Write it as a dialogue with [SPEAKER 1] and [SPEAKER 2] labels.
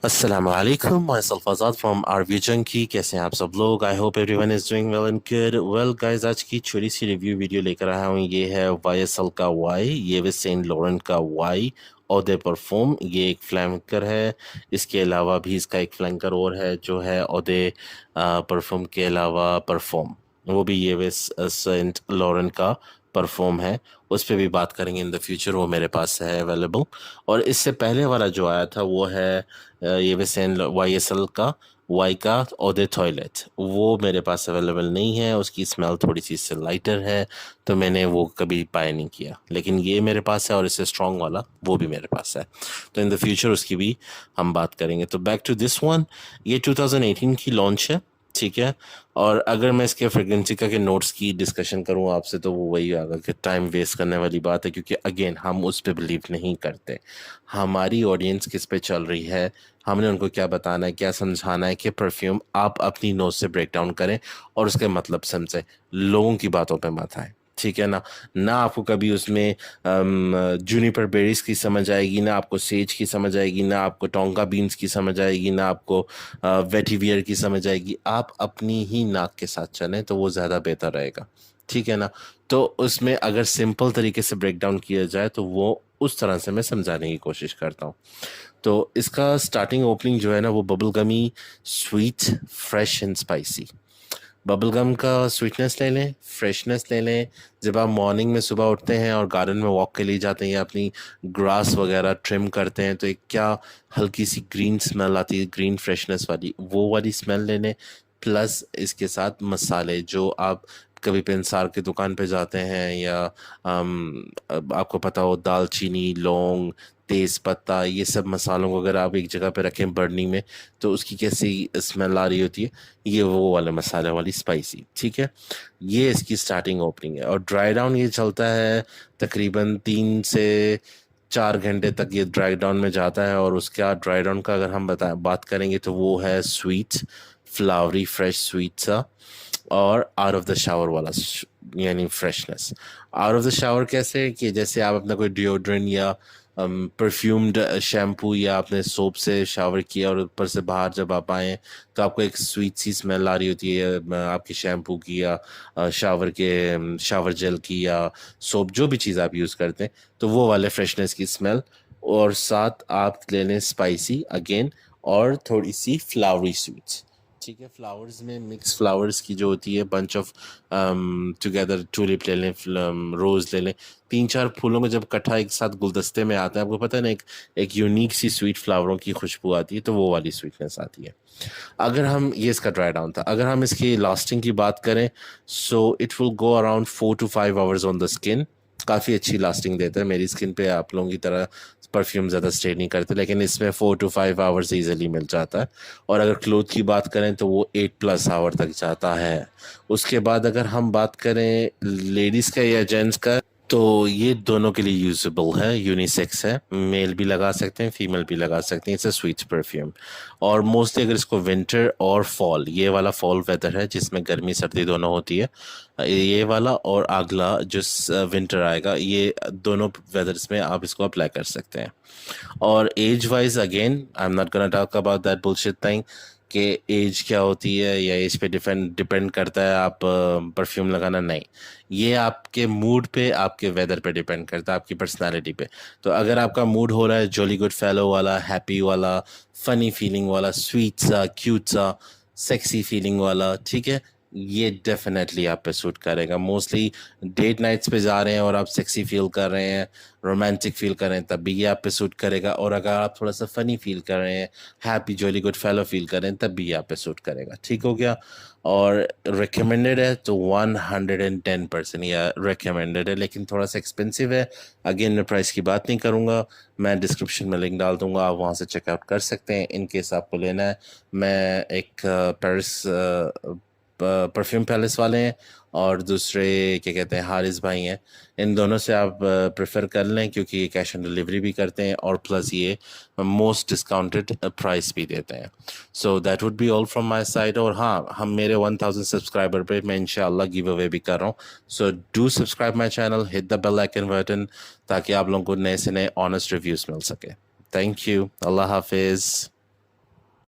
[SPEAKER 1] Assalamu alaikum, myself Azad from RV Junkie। कैसे हैं आप सब लोग? I hope everyone is doing well and good. Well guys, आज की छोटी सी रिव्यू वीडियो लेकर आया हूँ। ये है YSL का वाई, ये भी सेंट लॉरेंट का वाई और दे परफ्यूम। ये एक फ्लैंकर है। इसके अलावा भी इसका एक फ्लैंकर और है जो है ओदे परफ्यूम के अलावा परफ्यूम, वो भी ये वे सेंट लॉरेंट का परफ्यूम है। उस पर भी बात करेंगे इन द फ्यूचर, वो मेरे पास है अवेलेबल। और इससे पहले वाला जो आया था वो है ये भी सेंट YSL का वाई का ओदे टॉयलेट। वो मेरे पास अवेलेबल नहीं है, उसकी स्मेल थोड़ी सी इससे लाइटर है, तो मैंने वो कभी बाय नहीं किया। लेकिन ये मेरे पास है और इससे स्ट्रॉन्ग वाला वो भी मेरे पास है, तो इन द फ्यूचर उसकी भी हम बात करेंगे। तो बैक टू दिस वन, ये 2018 की लॉन्च है, ठीक है। और अगर मैं इसके फ्रेगरेंसी का के नोट्स की डिस्कशन करूँ आपसे, तो वो वही आगा कि टाइम वेस्ट करने वाली बात है, क्योंकि अगेन हम उस पर बिलीव नहीं करते। हमारी ऑडियंस किस पे चल रही है, हमने उनको क्या बताना है, क्या समझाना है कि परफ्यूम आप अपनी नोट से ब्रेक डाउन करें और उसके मतलब समझें, लोगों की बातों पे मत आए, ठीक है ना। ना आपको कभी उसमें जूनिपर बेरीज की समझ आएगी, ना आपको सेज की समझ आएगी, ना आपको टोंका बीन्स की समझ आएगी, ना आपको वेटिवियर की समझ आएगी। आप अपनी ही नाक के साथ चलें तो वो ज़्यादा बेहतर रहेगा, ठीक है ना। तो उसमें अगर सिंपल तरीके से ब्रेक डाउन किया जाए तो वो उस तरह से मैं समझाने की कोशिश करता हूँ। तो इसका स्टार्टिंग ओपनिंग जो है ना, वो bubble gummy, sweet, fresh and spicy. Bubble gum का स्वीटनेस ले लें, फ्रेशनेस ले लें। जब आप मॉर्निंग में सुबह उठते हैं और गार्डन में वॉक के लिए जाते हैं या अपनी ग्रास वगैरह ट्रिम करते हैं, तो एक क्या हल्की सी ग्रीन स्मेल आती है, ग्रीन फ्रेशनेस वाली, वो वाली स्मेल ले लें। प्लस इसके साथ मसाले जो आप कभी पेंसार की दुकान पे जाते हैं या आपको पता हो, दालचीनी, लौंग, तेज पत्ता, ये सब मसालों को अगर आप एक जगह पे रखें बर्निंग में, तो उसकी कैसी स्मेल आ रही होती है, ये वो वाले मसाले वाली स्पाइसी, ठीक है। ये इसकी स्टार्टिंग ओपनिंग है। और ड्राई डाउन ये चलता है तकरीबन 3 से 4 घंटे तक, ये ड्राई डाउन में जाता है। और उसके बाद ड्राई डाउन का अगर हम बात करेंगे तो वो है स्वीट, फ्लावरी, फ्रेश स्वीट सा, और आउट ऑफ द शावर वाला यानी freshness. Out of the shower कैसे कि जैसे आप अपना कोई डिओड्रेंट या परफ्यूम्ड शैम्पू या आपने सोप से शावर किया और ऊपर से बाहर जब आप आए तो आपको एक स्वीट सी स्मेल आ रही होती है आपके शैम्पू की या शावर जेल की या सोप, जो भी चीज़ आप यूज़ करते हैं, तो वो वाले फ्रेशनेस की स्मेल। और साथ आप ले लें स्पाइसी अगेन, और थोड़ी सी फ्लावरी स्वीट्स, ठीक है। फ्लावर्स में मिक्स फ्लावर्स की जो होती है, बंच ऑफ टुगेदर, टूलिप ले लें, रोज ले लें, 3-4 फूलों को जब इकट्ठा एक साथ गुलदस्ते में आता है, आपको पता है ना, एक यूनिक सी स्वीट फ्लावरों की खुशबू आती है, तो वो वाली स्वीटनेस आती है। अगर हम, ये इसका ड्राई डाउन था, अगर हम इसकी लास्टिंग की बात करें, so it will go around 4 to 5 hours on the skin. काफ़ी अच्छी लास्टिंग देता है। मेरी स्किन पे आप लोगों की तरह परफ्यूम ज़्यादा स्टे नहीं करते, लेकिन इसमें 4 to 5 hours ईजिली मिल जाता है। और अगर क्लोथ की बात करें तो वो 8+ आवर तक जाता है। उसके बाद अगर हम बात करें लेडीज़ का या जेंट्स का, तो ये दोनों के लिए यूजेबल है, यूनिसेक्स है, मेल भी लगा सकते हैं, फीमेल भी लगा सकते हैं। It's a sweet perfume. और मोस्टली अगर इसको विंटर और फॉल, ये वाला फॉल वेदर है जिसमें गर्मी सर्दी दोनों होती है, ये वाला और अगला जो विंटर आएगा, ये दोनों वेदर्स में आप इसको अप्लाई कर सकते हैं। और age wise again I am not gonna talk about that bullshit thing कि एज क्या होती है या एज पे डिपेंड करता है आप परफ्यूम लगाना, नहीं। ये आपके मूड पे, आपके वेदर पे डिपेंड करता है, आपकी पर्सनालिटी पे। तो अगर आपका मूड हो रहा है जॉली गुड फेलो वाला, हैप्पी वाला, फनी फीलिंग वाला, स्वीट सा, क्यूट सा, सेक्सी फीलिंग वाला, ठीक है, ये डेफिनेटली आप पे सूट करेगा। मोस्टली डेट नाइट्स पे जा रहे हैं और आप सेक्सी फील कर रहे हैं, रोमांटिक फील कर रहे हैं, तब भी ये आप पे सूट करेगा। और अगर आप थोड़ा सा फनी फील कर रहे हैं, happy jolly good fellow feel कर रहे हैं, तब भी ये आप पे सूट करेगा, ठीक हो गया। और रिकमेंडेड है तो 110% या रिकमेंडेड है, लेकिन थोड़ा सा एक्सपेंसिव है। अगेन मैं प्राइस की बात नहीं करूँगा, मैं डिस्क्रिप्शन में लिंक डाल दूंगा, आप वहाँ से चेकआउट कर सकते हैं इन केस आपको लेना है। मैं एक पेरिस परफ्यूम पैलेस वाले हैं और दूसरे क्या कहते हैं, हारिस भाई हैं। इन दोनों से आप प्रेफर कर लें, क्योंकि ये कैश ऑन डिलीवरी भी करते हैं और प्लस ये मोस्ट डिस्काउंटेड प्राइस भी देते हैं। So that would be all from my side. और हाँ, हम मेरे 1000 सब्सक्राइबर पे मैं इंशाल्लाह गिव अवे भी कर रहा हूँ। So do subscribe my channel, hit the bell icon button, ताकि आप लोगों को नए से नए ऑनेस्ट रिव्यूज़ मिल सके। थैंक यू, अल्लाह हाफिज़।